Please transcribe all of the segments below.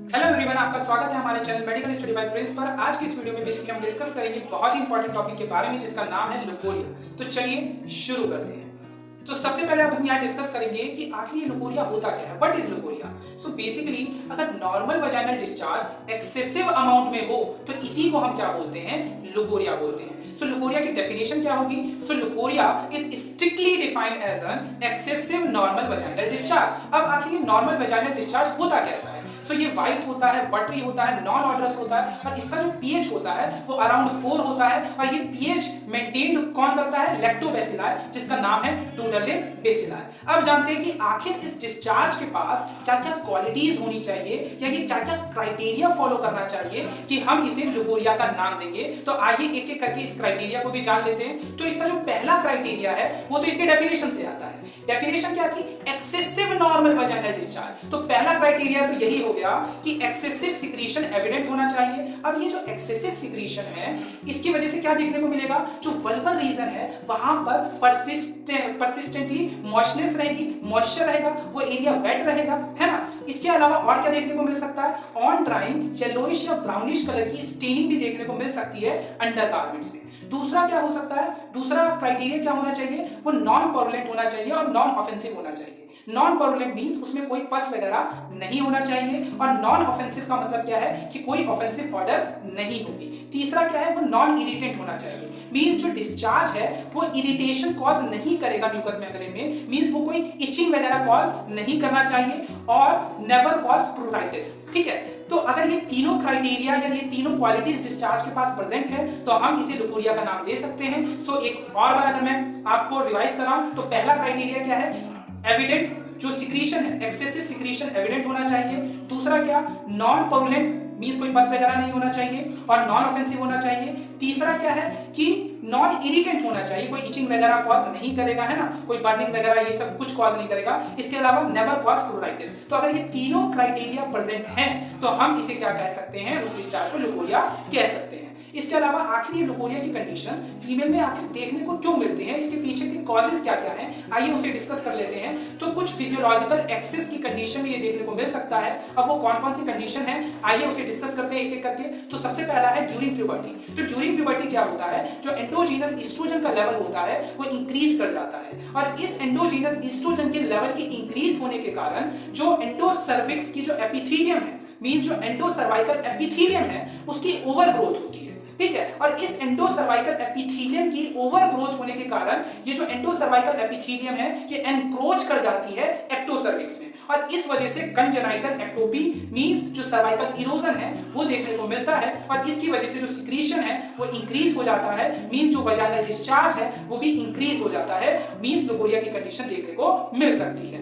Hello everyone, आपका स्वागत है हमारे channel medical study bye Prince पर। आज की इस वीडियो में बेसिकली हम डिस्कस करेंगे बहुत ही इंपॉर्टेंट टॉपिक के बारे में जिसका नाम है लुकोरिया। तो चलिए शुरू करते हैं। तो सबसे पहले अब हम यहाँ डिस्कस करेंगे कि आखिर ये लुकोरिया होता क्या है, what is leucorrhoea. So basically अगर normal vaginal discharge excessive amount में हो तो इसी को हम क्या बोलते हैं, लुकोरिया बोलते हैं। सो लुकोरिया की डेफिनेशन क्या होगी। So leucorrhoea is strictly defined as an excessive normal vaginal discharge. अब आखिर ये नॉर्मल वजाइनल डिस्चार्ज होता कैसा है। सो ये वाइट होता है, वाटरी होता है, नॉन ऑर्डरस होता है और इसका जो पीएच होता है वो अराउंड 4 होता है और ये पीएच मेंटेन कौन करता है, लैक्टोबैसिलाई, जिसका नाम है टूडरले बेसिलाई। अब जानते हैं कि आखिर इस डिस्चार्ज के पास क्या क्या क्वालिटीज होनी चाहिए या कि क्या क्या क्राइटेरिया फॉलो करना चाहिए कि हम इसे लुकोरिया का नाम देंगे। तो आइए एक एक करके इस क्राइटेरिया को भी जान लेते हैं। तो इसका जो पहला क्राइटेरिया है वो तो इसके डेफिनेशन से आता है। डेफिनेशन क्या थी, एक्सेसिव नॉर्मल वजाइनल डिस्चार्ज। तो पहला क्राइटेरिया तो यही हो गया कि एक्सेसिव सिक्रीशन एविडेंट होना चाहिए। अब ये जो एक्सेसिव सिक्रीशन है इसकी वजह से क्या देखने को मिलेगा, जो वल्वल रीजन है वहां पर परसिस्टेंटली मॉइस्चनेस रहेगी, मॉइस्चर रहेगा, वो एरिया वेट रहेगा, है ना। इसके अलावा और क्या देखने को मिल सकता है, ऑन ड्राइंग येलोइश या ब्राउनिश कलर की स्टेनिंग भी देखने को मिल सकती है अंडर गारमेंट्स में। दूसरा क्या हो सकता है, दूसरा क्राइटेरिया क्या होना चाहिए, वो नॉन पॉरुलेंट होना चाहिए और नॉन ऑफेंसिव होना चाहिए। नॉन पॉरुलेंट मींस उसमें कोई पस वगैरह नहीं होना चाहिए और नॉन ऑफेंसिव का मतलब क्या है कि कोई ऑफेंसिव ऑर्डर नहीं होगी। तीसरा क्या है, वो नॉन इरिटेंट होना चाहिए। मींस जो डिस्चार्ज है वो इरिटेशन कॉज नहीं करेगा म्यूकस मेम्ब्रेन में, मींस वो कोई इचिंग वगैरह कॉज नहीं करना चाहिए और नेवर कॉज प्रूराइटिस। ठीक है, तो अगर ये तीनों क्राइटेरिया या ये तीनों क्वालिटीज डिस्चार्ज के पास प्रेजेंट है तो हम इसे लुकोरिया का नाम दे सकते हैं। सो एक और बार अगर मैं आपको रिवाइज कराऊं तो पहला क्राइटेरिया क्या है, एविडेंट जो सिक्रीशन है, एक्सेसिव सिक्रीशन एविडेंट होना चाहिए। दूसरा क्या, नॉन पॉरुलेंट मींस कोई पस वगैरह नहीं होना चाहिए और नॉन ऑफेंसिव होना चाहिए। तीसरा क्या है कि नॉन इरिटेंट होना चाहिए, कोई इचिंग वगैरह कॉज नहीं करेगा, है ना, कोई बर्निंग वगैरह ये सब कुछ कॉज नहीं करेगा। इसके अलावा नेवर कॉज प्रूराइटिस। तो अगर ये तीनों क्राइटेरिया प्रेजेंट हैं तो हम इसे क्या कह सकते हैं, उस डिस्चार्ज को लुकोरिया कह सकते हैं। इसके अलावा आखिर ये लुकोरिया की कंडीशन फीमेल में आखिर देखने को क्यों मिलते हैं, इसके पीछे के कॉजेज क्या क्या हैं, आइए उसे डिस्कस कर लेते हैं। तो कुछ फिजियोलॉजिकल एक्सेस की कंडीशन में ये देखने को मिल सकता है। अब वो कौन कौन सी कंडीशन है आइए उसे डिस्कस करते हैं एक एक करके। तो सबसे पहला है ड्यूरिंग प्यूबर्टी। तो ड्यूरिंग प्यूबर्टी क्या होता है, जो एंडोजीनस ईस्ट्रोजन का लेवल होता है वो इंक्रीज कर जाता है और इस एंडोजीनस ईस्ट्रोजन के लेवल के इंक्रीज होने के कारण जो एंडोसर्विक्स की जो एपिथेलियम है, मींस जो एंडोसर्वाइकल एपिथेलियम है उसकी ओवर ग्रोथ होती है। ठीक है, और इस एंडोसर्वाइकल एपिथेलियम की ओवर ग्रोथ होने के कारण ये जो एंडोसर्वाइकल एपिथेलियम है ये एनक्रोच कर जाती है एक्टोसर्विक्स में और इस वजह से कंजेनाइटल एक्टोपी मींस जो सर्वाइकल इरोजन है वो देखने को मिलता है और इसकी वजह से जो सिक्रीशन है वो इंक्रीज हो जाता है, मींस जो वजाइनल डिस्चार्ज है वो भी इंक्रीज हो जाता है, मींस लुकोरिया की कंडीशन देखने को मिल सकती है।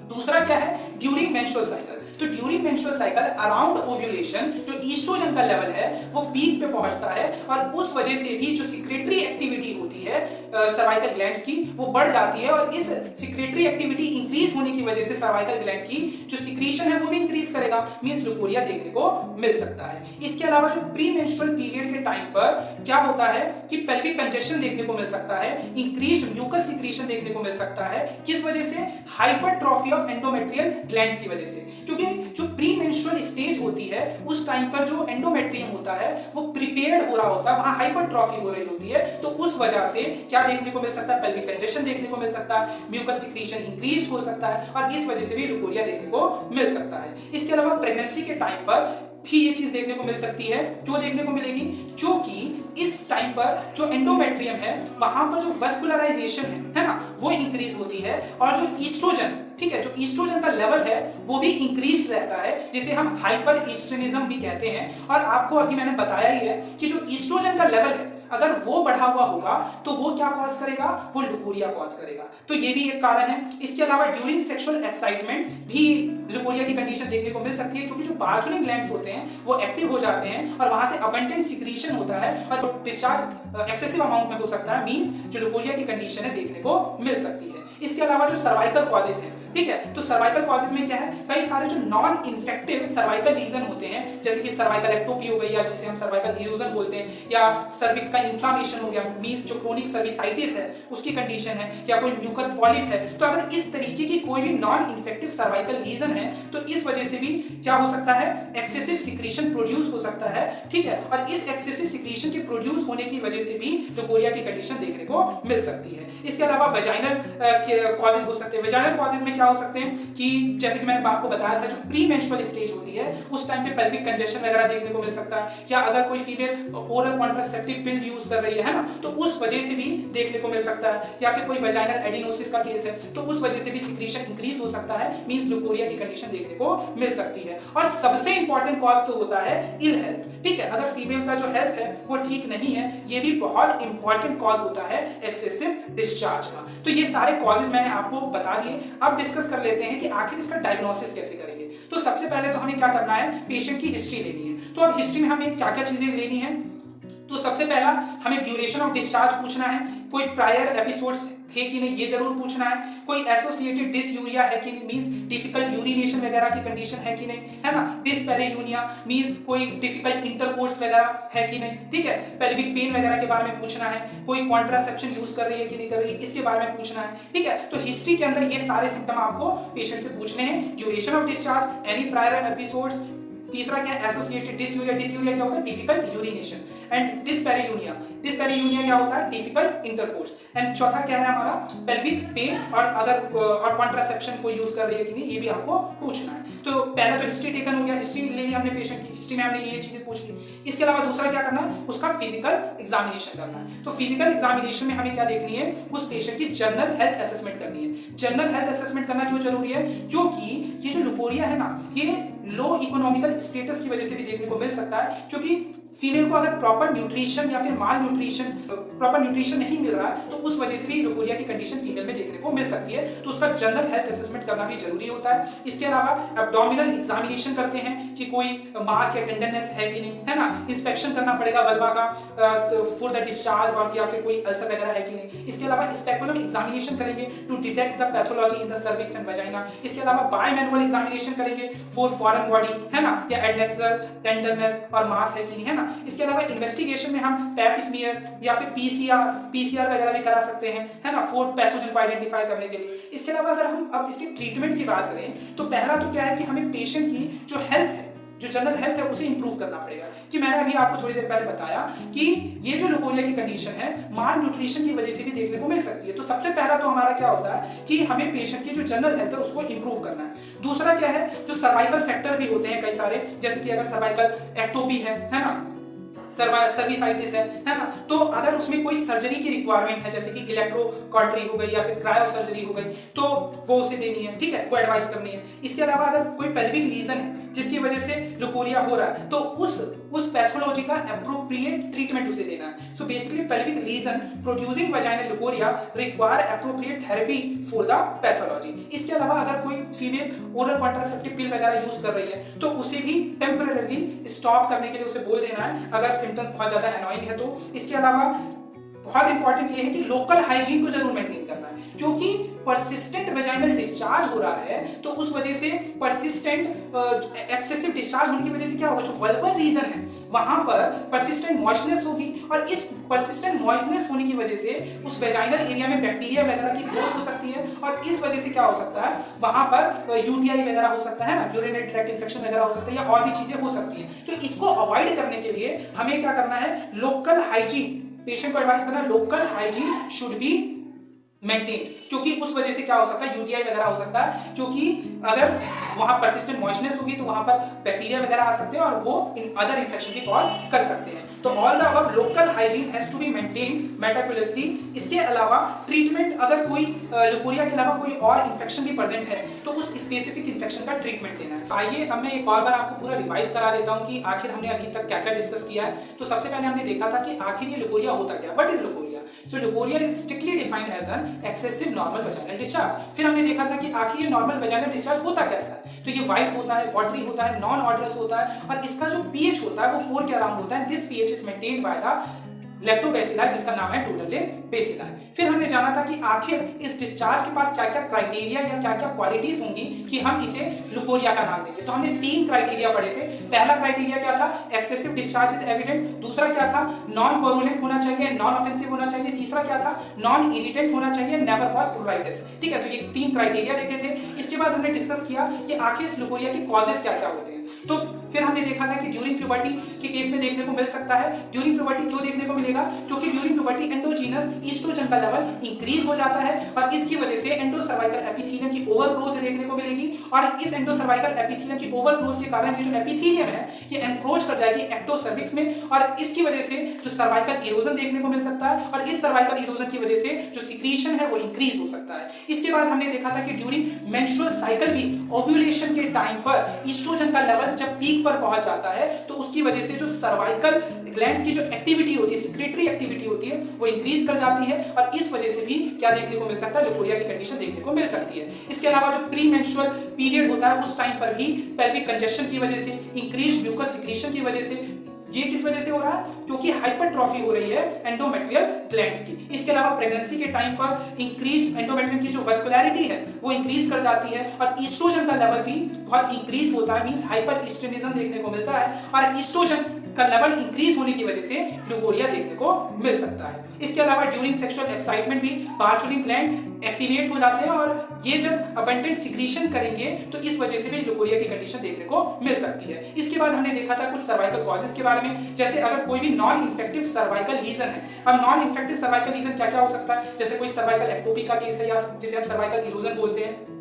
दूसरा क्या है, ड्यूरिंग मेंस्ट्रुअल साइकिल। तो during menstrual cycle around ovulation जो ईस्ट्रोजन का लेवल है वो पीक पे पहुंचता है और उस वजह से भी जो सिक्रेटरी एक्टिविटी होती है सर्वाइकल ग्लैंड्स की वो बढ़ जाती है और इस सिक्रेटरी एक्टिविटी इंक्रीज होने की वजह से सर्वाइकल ग्लैंड की जो सिक्रीशन है वो भी इंक्रीज करेगा, मींस लुकोरिया देखने को मिल सकता है। इसके अलावा जो प्री मेंस्ट्रुअल पीरियड के टाइम पर क्या होता है कि पेल्विक कंजेशन देखने को मिल सकता है, इंक्रीज्ड म्यूकस सिक्रीशन देखने को मिल सकता है। किस वजह से, हाइपरट्रॉफी ऑफ एंडोमेट्रियल ग्लैंड्स की वजह से, क्योंकि जो प्री मेंस्ट्रुअल स्टेज होती है उस टाइम पर जो एंडोमेट्रियम होता है वो प्रिपेयर्ड हो रहा होता है, वहां हाइपरट्रॉफी हो रही होती है, तो उस वजह से क्या देखने को मिल सकता है, पेल्विक कंजेशन देखने को मिल सकता है, म्यूकस सिक्रीशन इंक्रीज हो सकता है और इस वजह से भी लुकोरिया देखने को मिल सकता है। इसके अलावा प्रेगनेंसी के टाइम पर भी ये चीज देखने को मिल सकती है, जो देखने को मिलेगी क्योंकि इस टाइम पर जो एंडोमेट्रियम है वहां पर जो वस्कुलराइजेशन है ना, वो इंक्रीज होती है और जो ईस्ट्रोजन, ठीक है, जो ईस्ट्रोजन का लेवल है वो भी इंक्रीज रहता है, जिसे हम हाइपर ईस्ट्रेनिज्म भी कहते हैं। और आपको अभी मैंने बताया ही है कि जो ईस्ट्रोजन का लेवल है अगर वो बढ़ा हुआ होगा तो वो क्या कॉज करेगा, वो लुकोरिया कॉज करेगा। तो ये भी एक कारण है। इसके अलावा ड्यूरिंग सेक्सुअल एक्साइटमेंट भी लुकोरिया की कंडीशन देखने को मिल सकती है, क्योंकि जो बार्थुलिंग ग्लैंड्स होते हैं वो एक्टिव हो जाते हैं और वहां से अबंडेंट सिक्रीशन होता है और डिस्चार्ज एक्सेसिव अमाउंट में हो सकता है, मींस जो लुकोरिया की कंडीशन है देखने को मिल सकती है। इसके अलावा जो सर्वाइकल कॉजेज हैं, ठीक है, तो सर्वाइकल कॉजेज में क्या है, कई सारे जो नॉन इन्फेक्टिव सर्वाइकल लीजन होते हैं, जैसे कि सर्वाइकल एक्टोपी हो गई या जिसे हम सर्वाइकल इरोजन बोलते हैं, या सर्विक्स का इन्फ्लामेशन हो गया, मींस जो क्रोनिक सर्विसाइटिस है उसकी कंडीशन है, या कोई म्यूकस पॉलिप है। तो अगर इस तरीके की कोई भी नॉन इन्फेक्टिव सर्वाइकल लीजन है तो इस वजह से भी क्या हो सकता है, एक्सेसिव सिक्रीशन प्रोड्यूस हो सकता है, ठीक है, और इस एक्सेसिव सिक्रीशन के प्रोड्यूस होने की वजह से भी लुकोरिया की कंडीशन देखने को मिल सकती है। इसके अलावा वेजाइनल कॉजेज हो सकते हैं। वेजाइनल कॉजेज में क्या हो सकते हैं कि जैसे कि मैंने आपको बताया था, जो प्री मेंस्ट्रुअल स्टेज होती है उस टाइम पे पेल्विक कंजेशन वगैरह देखने को मिल सकता है, या अगर कोई फीमेल ओरल कॉन्ट्रासेप्टिव पिल यूज कर रही है ना, तो उस वजह से भी देखने को मिल सकता है, या फिर कोई वेजाइनल एडिनोसिस का केस है तो उस वजह से भी सिक्रीशन इंक्रीज हो सकता है, मींस लुकोरिया की कंडीशन देखने को मिल सकती है। और सबसे इंपॉर्टेंट कॉज तो होता है इल हेल्थ, ठीक है, अगर फीमेल का जो हेल्थ है वो ठीक नहीं है, ये भी बहुत इंपॉर्टेंट कॉज होता है एक्सेसिव डिस्चार्ज का। तो ये सारे कॉजेज मैंने आपको बता दिए। अब डिस्कस कर लेते हैं कि आखिर इसका डायग्नोसिस कैसे करेंगे। तो सबसे पहले तो हमें क्या करना है, पेशेंट की हिस्ट्री लेनी है। तो अब हिस्ट्री में हमें क्या क्या चीजें लेनी है, तो सबसे पहला हमें ड्यूरेशन ऑफ डिस्चार्ज पूछना है, कोई प्रायर एपिसोड्स थे कि नहीं ये जरूर पूछना है, कोई एसोसिएटेड डिसयूरिया है कि नहीं, मींस डिफिकल्ट यूरिनेशन वगैरह की कंडीशन है कि नहीं, है ना, डिस्पेरियूनिया मींस कोई डिफिकल्ट इंटरकोर्स वगैरह है कि नहीं, ठीक है, पेल्विक पेन वगैरह के बारे में पूछना है, कोई कॉन्ट्रासेप्शन यूज कर रही है कि नहीं कर रही है इसके बारे में पूछना है, ठीक है। तो हिस्ट्री के अंदर ये सारे सिम्टम आपको पेशेंट से पूछने हैं, duration of discharge, any prior episodes, तीसरा क्या है एसोसिएटेड डिसयूरिया, डिसयूरिया क्या होता है डिफिकल्ट यूरिनेशन, एंड डिस्पेरियूनिया, डिस्पेरियूनिया क्या होता है डिफिकल्ट इंटरकोर्स, एंड चौथा क्या है हमारा पेल्विक पेन, और अगर और कॉन्ट्रासेप्शन को यूज कर रही है कि नहीं ये भी आपको पूछना है। तो पहला तो हिस्ट्री टेकन हो गया, हिस्ट्री ले ली हमने पेशेंट की, हिस्ट्री में हमने ये चीजें पूछ ली। इसके अलावा दूसरा क्या करना है, उसका फिजिकल एग्जामिनेशन करना है। तो फिजिकल एग्जामिनेशन में हमें क्या देखनी है, उस पेशेंट की जनरल हेल्थ असेसमेंट करनी है। जनरल हेल्थ असेसमेंट करना क्यों जरूरी है, क्योंकि ये जो लुकोरिया है ना ये लो इकोनॉमिकल स्टेटस की वजह से भी देखने को मिल सकता है, क्योंकि फीमेल को अगर प्रॉपर न्यूट्रिशन या फिर माल न्यूट्रिशन, प्रॉपर न्यूट्रिशन नहीं मिल रहा है तो उस वजह से भी लुकोरिया की कंडीशन फीमेल में देखने को मिल सकती है। तो उसका जनरल हेल्थ असेसमेंट करना भी जरूरी होता है। इसके अलावा एब्डोमिनल एग्जामिनेशन करते हैं कि कोई मास या टेंडरनेस है कि नहीं, है ना, इंस्पेक्शन करना पड़ेगा वल्वा का फॉर द डिस्चार्ज, और या फिर कोई अल्सर वगैरह है कि नहीं। इसके अलावा स्पेकुलम एग्जामिनेशन करेंगे to detect the pathology in the cervix and vagina. इसके अलावा बायमैनुअल एग्जामिनेशन करेंगे फॉर फॉरेन बॉडी, है ना, या एडनेक्सर टेंडरनेस और मास है कि नहीं, है ना। इसके अलावा इन्वेस्टिगेशन में हम पैप स्मीयर या फिर पीसीआर वगैरह भी करा सकते हैं, है ना, फॉर पैथोजन को आइडेंटिफाई करने के लिए। इसके अलावा अगर हम अब इसकी ट्रीटमेंट की बात करें तो पहला तो क्या है कि हमें पेशेंट की जो हेल्थ है, जो जनरल हेल्थ है उसे इंप्रूव करना पड़ेगा। कि मैंने अभी आपको थोड़ी देर पहले बताया कि ये जो लुकोरिया की कंडीशन है माल न्यूट्रिशन की वजह से भी देखने को मिल सकती है। तो सबसे पहला तो हमारा क्या होता है कि हमें पेशेंट की जो जनरल हेल्थ है उसको इंप्रूव करना है। दूसरा क्या है, जो सर्वाइकल फैक्टर भी होते हैं कई सारे, जैसे कि अगर सर्वाइकल एक्टोपी है ना, सर्विसाइटिस है ना, तो अगर उसमें कोई सर्जरी की रिक्वायरमेंट है जैसे कि इलेक्ट्रोकॉर्टरी हो गई या फिर क्रायो सर्जरी हो गई तो वो उसे देनी है, ठीक है, वो एडवाइस करनी है। इसके अलावा अगर कोई पेल्विक लीजन है जिसकी वजह से लुकोरिया हो रहा है तो उस पैथोलॉजी का एप्रोप्रिएट ट्रीटमेंट उसे देना है। So basically pelvic lesion producing vaginal leucorrhoea require appropriate therapy for the pathology. इसके अलावा अगर कोई फीमेल ओरल कॉन्ट्रासेप्टिव पिल वगैरह यूज कर रही है तो उसे भी टेम्परेरी स्टॉप करने के लिए उसे बोल देना है अगर सिम्टम बहुत ज्यादा एनोइंग है तो। इसके अलावा बहुत इंपॉर्टेंट ये है कि लोकल हाइजीन को जरूर मेंटेन करना है, क्योंकि परसिस्टेंट वेजाइनल डिस्चार्ज हो रहा है तो उस वजह से परसिस्टेंट एक्सेसिव डिस्चार्ज होने की वजह से क्या होगा, जो वल्गर रीजन है वहां पर परसिस्टेंट मॉइस्चनेस होगी, और इस परसिस्टेंट मॉइस्चनेस होने की वजह से उस वेजाइनल एरिया में बैक्टीरिया वगैरह की ग्रोथ हो सकती है, और इस वजह से क्या हो सकता है वहां पर यूटीआई वगैरह हो सकता है ना, यूरिनरी ट्रैक्ट इन्फेक्शन वगैरह हो सकता है, या और भी चीजें हो सकती है। तो इसको अवॉइड करने के लिए हमें क्या करना है, लोकल हाइजीन, पेशेंट को एडवाइस करना local hygiene should be maintain, क्योंकि उस वजह से क्या हो सकता है यूटीआई वगैरह हो सकता है, क्योंकि अगर वहां परसिस्टेंट मॉइस्चनेस होगी तो वहां पर बैक्टीरिया वगैरह आ सकते हैं और वो अदर इंफेक्शन की कॉज कर सकते हैं। तो all the above local hygiene has to be maintain meticulously. इसके अलावा ट्रीटमेंट, अगर कोई लुकोरिया के अलावा कोई और इंफेक्शन भी प्रेजेंट है तो उस स्पेसिफिक इंफेक्शन का ट्रीटमेंट देना है। आइए अब मैं एक और बार आपको पूरा रिवाइज करा देता हूं कि आखिर हमने अभी तक क्या क्या डिस्कस किया है। तो सबसे पहले हमने देखा था कि आखिर ये लुकोरिया होता क्या, what is leucorrhoea. So leukorrhea is strictly defined as an excessive normal vaginal discharge। फिर हमने देखा था कि आखिर ये नॉर्मल वेजाइनल डिस्चार्ज होता कैसा है, तो ये व्हाइट होता है, वाटरी होता है, नॉन ऑडरस होता है, और इसका जो पीएच होता है वो 4 के अराउंड होता है। This pH is maintained by the lactobacilli जिसका नाम है टोटले बेसिलाई। फिर हमने जाना था कि आखिर इस डिस्चार्ज के पास क्या क्या क्राइटेरिया या क्या क्या क्वालिटीज होंगी कि हम इसे लुकोरिया का नाम देंगे। तो हमने 3 क्राइटेरिया पढ़े थे। पहला क्राइटेरिया क्या था, एक्सेसिव डिस्चार्ज इज एविडेंट। दूसरा क्या था, नॉन परुलेंट होना चाहिए, नॉन ऑफेंसिव होना चाहिए। तीसरा क्या था, नॉन इरिटेंट होना चाहिए, नेवर कॉज प्रूराइटिस। ठीक है, तो ये 3 क्राइटेरिया देखे थे। इसके बाद हमने डिस्कस किया कि आखिर इस लुकोरिया के कॉजेस क्या क्या होते हैं। तो फिर हमने देखा था कि ड्यूरिंग प्यूबर्टी के केस में देखने को मिल सकता है। ड्यूरिंग प्यूबर्टी क्यों देखने को मिलेगा, क्योंकि ड्यूरिंग प्यूबर्टी एंडोजीनस ईस्ट्रोजन का लेवल इंक्रीज हो जाता है और इसकी वजह से एंडोसर्वाइकल एपिथेलियम की ओवरग्रोथ देखने को मिलेगी और इस एंडोसर्वाइकल एपिथेलियम की ओवरग्रोथ के कारण ये जो एपिथेलियम है ये एनक्रोच कर जाएगी एक्टोसर्विक्स में और इसकी वजह से जो सर्वाइकल इरोजन देखने को मिल सकता है और इस सर्वाइकल इरोजन की वजह से जो सिक्रीशन है वो इंक्रीज हो सकता है। इसके बाद हमने देखा था कि ड्यूरिंग मेंस्ट्रुअल साइकिल भी ओव्यूलेशन के टाइम पर ईस्ट्रोजन का लेवल जब पीक पर पहुंच जाता है तो उसकी वजह से जो सर्वाइकल ग्लैंड्स की जो एक्टिविटी होती है, सिक्रेटरी एक्टिविटी होती है, वो इंक्रीज कर जाती है और इस वजह से भी क्या देखने को मिल सकता है, लुकोरिया की कंडीशन देखने को मिल सकती है। इसके अलावा जो प्री मेंस्ट्रुअल पीरियड होता है उस टाइम पर भी पेल्विक कंजेशन की वजह से, इंक्रीज म्यूकस सिक्रीशन की वजह से, ये किस वजह से हो रहा है, क्योंकि हाइपरट्रॉफी हो रही है एंडोमेट्रियल ग्लैंड्स की। इसके अलावा प्रेगनेंसी के टाइम पर इंक्रीज एंडोमेट्रियम की जो वस्कुलैरिटी है वो इंक्रीज कर जाती है और ईस्ट्रोजन का लेवल भी बहुत इंक्रीज होता है, मींस हाइपर ईस्ट्रोनिज्म देखने को मिलता है और ईस्ट्रोजन का लेवल इंक्रीज होने की वजह से लुकोरिया देखने को मिल सकता है। इसके अलावा ड्यूरिंग सेक्सुअल एक्साइटमेंट भी बार्थोलिन ग्लैंड एक्टिवेट हो जाते हैं और ये जब अबंडेंट सिक्रीशन करेंगे तो इस वजह से भी लुकोरिया की कंडीशन देखने को मिल सकती है। इसके बाद हमने देखा था कुछ सर्वाइकल कॉजेस के बारे में, जैसे अगर कोई भी नॉन इन्फेक्टिव सर्वाइकल लीजन है। अब नॉन इन्फेक्टिव सर्वाइकल लीजन क्या क्या हो सकता है, जैसे कोई सर्वाइकल एक्टोपी का केस है या जिसे हम सर्वाइकल इरोजन बोलते हैं,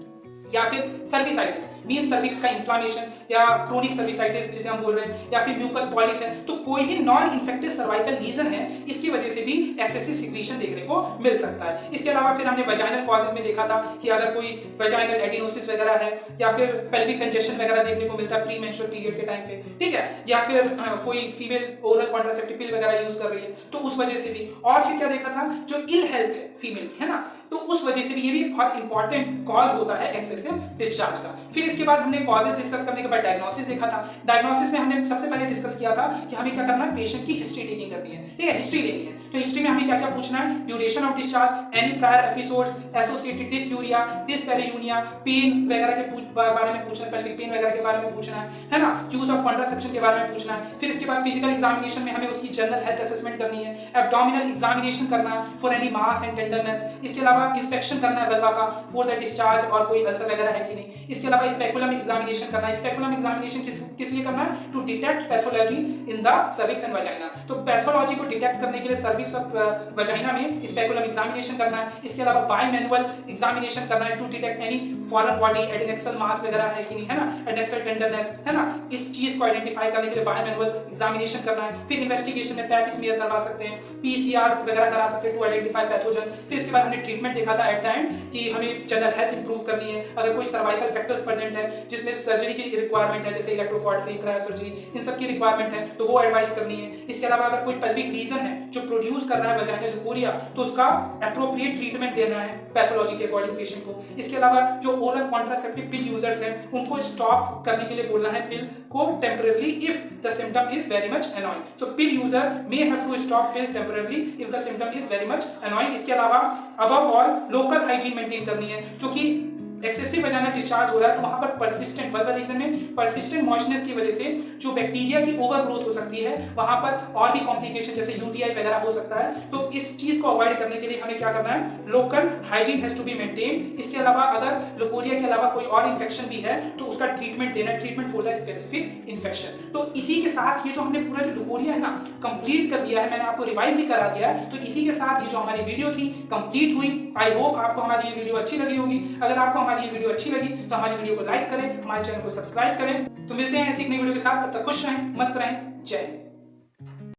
या फिर सर्विसाइटिस मींस सर्विक्स का इन्फ्लामेशन या क्रोनिक सर्विसाइटिस जिसे हम बोल रहे हैं, या फिर म्यूकस पॉलिप है। तो कोई भी नॉन इन्फेक्टिव सर्वाइकल लीजन है, इसकी वजह से भी एक्सेसिव सिक्रीशन देखने को मिल सकता है। इसके अलावा फिर हमने वेजाइनल कॉजेज में देखा था कि अगर कोई वेजाइनल एडिनोसिस वगैरह है या फिर पेल्विक कंजेशन वगैरह देखने को मिलता है प्री मेंस्ट्रुअल पीरियड के टाइम पे, ठीक है, या फिर कोई फीमेल ओरल कॉन्ट्रासेप्टिव पिल वगैरह यूज कर रही है तो उस वजह से भी। और फिर क्या देखा था, जो इल हेल्थ है फीमेल है ना, तो उस वजह से भी ये भी बहुत इंपॉर्टेंट कॉज होता है एक्सेसिव डिस्चार्ज का। फिर इसके बाद हमने कॉजेज डिस्कस करने के बाद डायग्नोसिस देखा था। डायग्नोसिस में हमने सबसे पहले डिस्कस किया था कि हमें क्या करना है, पेशेंट की हिस्ट्री टेकिंग करनी है, ठीक है, हिस्ट्री लेनी है। तो हिस्ट्री में हमें क्या क्या पूछना है, duration of discharge, any prior episodes associated dysuria, dyspareunia, pain वगैरह के बारे में पूछना है, पेल्विक पेन वगैरह के बारे में पूछना है ना, यूज ऑफ कॉन्ट्रासेप्शन के बारे में पूछना है। फिर इसके बाद फिजिकल एग्जामिनेशन में हमें उसकी जनरल हेल्थ असेसमेंट करनी है, एब्डोमिनल एग्जामिनेशन करना है for any mass and tenderness. इसके अलावा इंस्पेक्शन करना है वल्वा का फॉर द डिस्चार्ज और कोई अल्सर वगैरह है कि नहीं। इसके अलावा स्पेकुलम एग्जामिनेशन करना है। स्पेकुलम एग्जामिनेशन किस लिए करना है, to detect pathology in the cervix and vagina. तो पैथोलॉजी को डिटेक्ट करने के लिए सर्विक्स और वजाइना में स्पेकुलम एग्जामिनेशन करना है। इसके अलावा बाय मैनुअल एग्जामिनेशन करना है to detect any foreign body adnexal mass वगैरह है कि नहीं, है ना, एडेनेक्सल टेंडरनेस, है ना, इस चीज को आइडेंटिफाई करने के लिए बाय मैनुअल एग्जामिनेशन करना है। फिर इन्वेस्टिगेशन में पैप स्मीयर करवा सकते हैं, पीसीआर वगैरह करा सकते हैं टू आइडेंटिफाई पैथोजन। फिर इसके बाद हमने ट्रीटमेंट देखा था एट द एंड कि हमें जनरल हेल्थ इंप्रूव करनी है। अगर कोई सर्वाइकल फैक्टर्स प्रेजेंट है जिसमें सर्जरी की रिक्वायरमेंट है, जैसे इलेक्ट्रोकॉर्टरी, क्रायोसर्जरी, इन सब की रिक्वायरमेंट है तो वो एडवाइस करनी है। इसके अलावा अगर कोई पेल्विक रीजन है जो प्रोड्यूस कर रहा है वजाइनल लुकोरिया तो उसका एप्रोप्रिएट ट्रीटमेंट देना है पैथोलॉजी के अकॉर्डिंग पेशेंट को। इसके अलावा जो ओरल कॉन्ट्रासेप्टिव पिल यूजर्स हैं उनको स्टॉप करने के लिए बोलना है पिल को temporary if the symptom is very much annoying. So pill user may have to stop pill temporary if the symptom is very much annoying. इसके अलावा above all local hygiene maintain करनी है, क्योंकि एक्सेसिव वजाइनल डिस्चार्ज हो रहा है तो वहां पर परसिस्टेंट वल्वल रीजन में परसिस्टेंट मॉइस्चनेस की वजह से जो बैक्टीरिया की ओवरग्रोथ हो सकती है वहां पर और भी कॉम्प्लिकेशन जैसे यूटीआई वगैरह हो सकता है। तो इस चीज को अवॉइड करने के लिए हमें क्या करना है, local hygiene has to be maintain. इसके अलावा अगर लुकोरिया के अलावा कोई और इन्फेक्शन भी है तो उसका ट्रीटमेंट देना है, treatment for the specific infection. तो इसी के साथ ये जो हमने पूरा जो लुकोरिया है ना कंप्लीट कर दिया है, मैंने आपको रिवाइज भी करा दिया है। तो इसी के साथ ये जो हमारी वीडियो थी कंप्लीट हुई। आई होप आपको हमारी ये वीडियो अच्छी लगी होगी। अगर आपको हमारी ये वीडियो अच्छी लगी तो हमारी वीडियो को लाइक करें, हमारे चैनल को सब्सक्राइब करें। तो मिलते हैं ऐसी एक नई वीडियो के साथ, तब तक खुश रहें, मस्त रहें, जय हिंद।